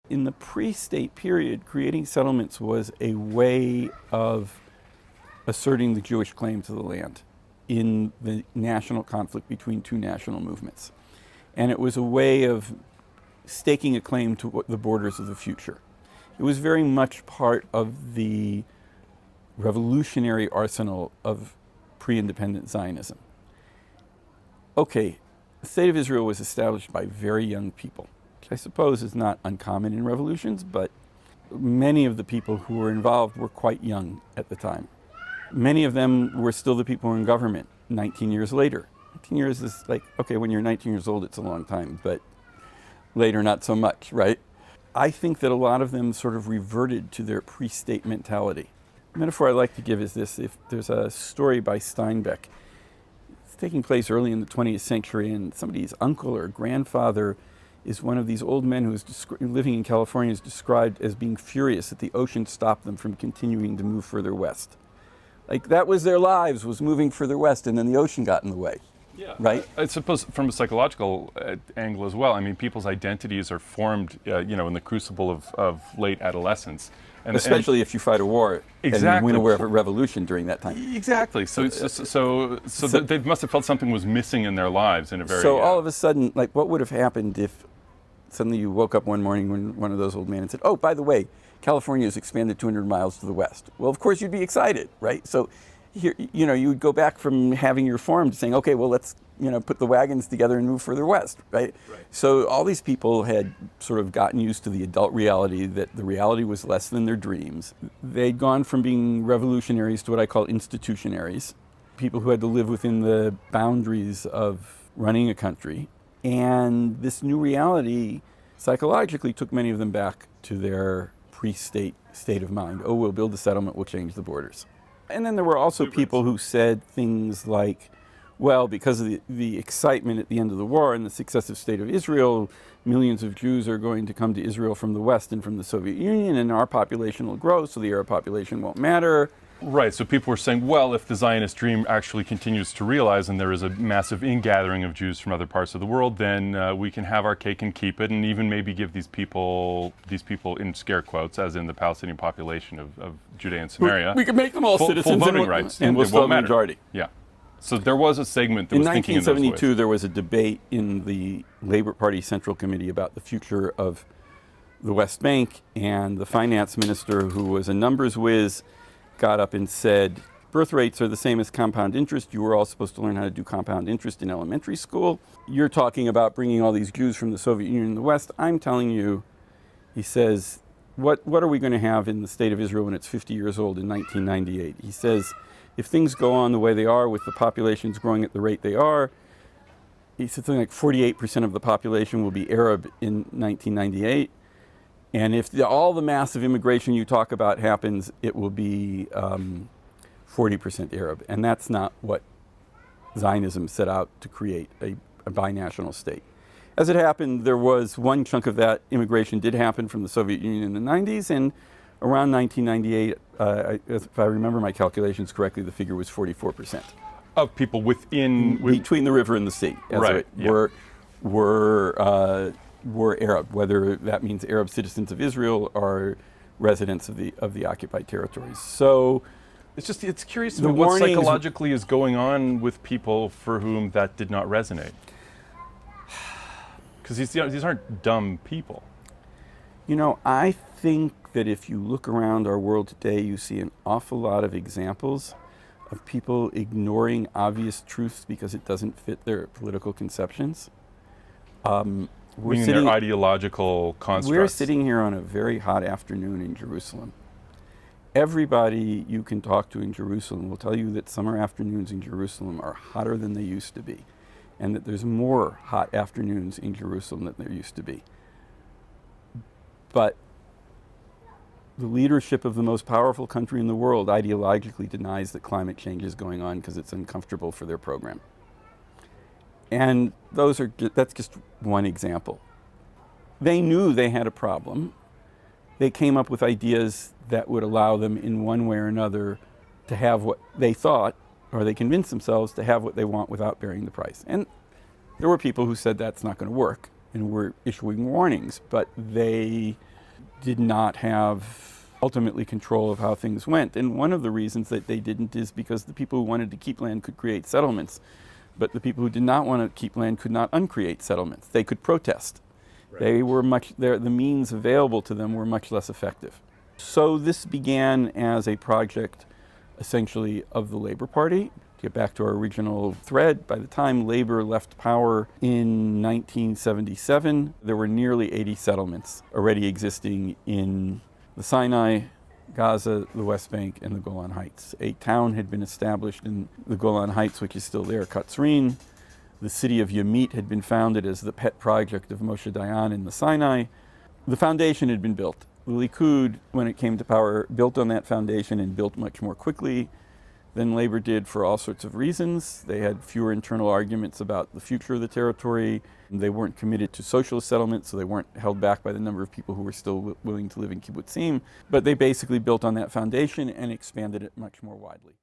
In the pre-state period, creating settlements was a way of asserting the Jewish claim to the land in the national conflict between two national movements. And it was a way of staking a claim to the borders of the future. It was very much part of the revolutionary arsenal of pre-independent Zionism. Okay, the State of Israel was established by very young people, which I suppose is not uncommon in revolutions, but many of the people who were involved were quite young at the time. Many of them were still the people who were in government 19 years later. 19 years is like, okay, when you're 19 years old, it's a long time, but later, not so much, right? I think that a lot of them sort of reverted to their pre-state mentality. The metaphor I like to give is this: if there's a story by Steinbeck, it's taking place early in the 20th century, and somebody's uncle or grandfather is one of these old men who is living in California, is described as being furious that the ocean stopped them from continuing to move further west. Like, that was their lives, was moving further west, and then the ocean got in the way. Yeah, right? I suppose from a psychological angle as well. I mean, people's identities are formed, in the crucible of late adolescence. Especially if you fight a war and you win a revolution during that time. Exactly. So they must have felt something was missing in their lives in a very... So all of a sudden, like, what would have happened if suddenly you woke up one morning when one of those old men and said, oh, by the way, California has expanded 200 miles to the west. Well, of course, you'd be excited, right? So here, you would go back from having your farm to saying, okay, well, let's, put the wagons together and move further west, right? So all these people had sort of gotten used to the adult reality, that the reality was less than their dreams. They'd gone from being revolutionaries to what I call institutionaries, people who had to live within the boundaries of running a country. And this new reality psychologically took many of them back to their pre-state state of mind. Oh, we'll build a settlement, we'll change the borders. And then there were also people who said things like, well, because of the excitement at the end of the war and the successive state of Israel, millions of Jews are going to come to Israel from the West and from the Soviet Union, and our population will grow, so the Arab population won't matter. Right, so people were saying, well, if the Zionist dream actually continues to realize and there is a massive ingathering of Jews from other parts of the world, then we can have our cake and keep it, and even maybe give these people in scare quotes, as in the Palestinian population of Judea and Samaria, we can make them all citizens full voting rights, and we'll still have a majority. Yeah. So there was a segment that was thinking in those ways. In 1972, there was a debate in the Labour Party Central Committee about the future of the West Bank, and the finance minister, who was a numbers whiz, got up and said, birth rates are the same as compound interest. You were all supposed to learn how to do compound interest in elementary school. You're talking about bringing all these Jews from the Soviet Union in the West. I'm telling you, he says, what are we going to have in the state of Israel when it's 50 years old in 1998? He says, if things go on the way they are, with the populations growing at the rate they are, he said something like 48% of the population will be Arab in 1998. And if all the massive immigration you talk about happens, it will be 40% Arab. And that's not what Zionism set out to create, a binational state. As it happened, there was one chunk of that immigration did happen from the Soviet Union in the 90s, and around 1998, if I remember my calculations correctly, the figure was 44%. Of people between the river and the sea, right, were Arab, whether that means Arab citizens of Israel or residents of the occupied territories. So it's curious to me what psychologically is going on with people for whom that did not resonate. Because these aren't dumb people. I think that if you look around our world today, you see an awful lot of examples of people ignoring obvious truths because it doesn't fit their political conceptions. Meaning their ideological constructs. We're sitting here on a very hot afternoon in Jerusalem. Everybody you can talk to in Jerusalem will tell you that summer afternoons in Jerusalem are hotter than they used to be, and that there's more hot afternoons in Jerusalem than there used to be. But the leadership of the most powerful country in the world ideologically denies that climate change is going on because it's uncomfortable for their program. And that's just one example. They knew they had a problem. They came up with ideas that would allow them in one way or another to have what they thought, or they convinced themselves to have what they want without bearing the price. And there were people who said that's not going to work and were issuing warnings, but they did not have ultimately control of how things went. And one of the reasons that they didn't is because the people who wanted to keep land could create settlements, but the people who did not want to keep land could not uncreate settlements. They could protest. Right. They were the means available to them were much less effective. So this began as a project essentially of the Labor Party. To get back to our original thread, by the time Labor left power in 1977, there were nearly 80 settlements already existing in the Sinai, Gaza, the West Bank, and the Golan Heights. A town had been established in the Golan Heights, which is still there, Katzrin. The city of Yamit had been founded as the pet project of Moshe Dayan in the Sinai. The foundation had been built. The Likud, when it came to power, built on that foundation and built much more quickly than Labor did for all sorts of reasons. They had fewer internal arguments about the future of the territory. They weren't committed to socialist settlement, so they weren't held back by the number of people who were still willing to live in kibbutzim. But they basically built on that foundation and expanded it much more widely.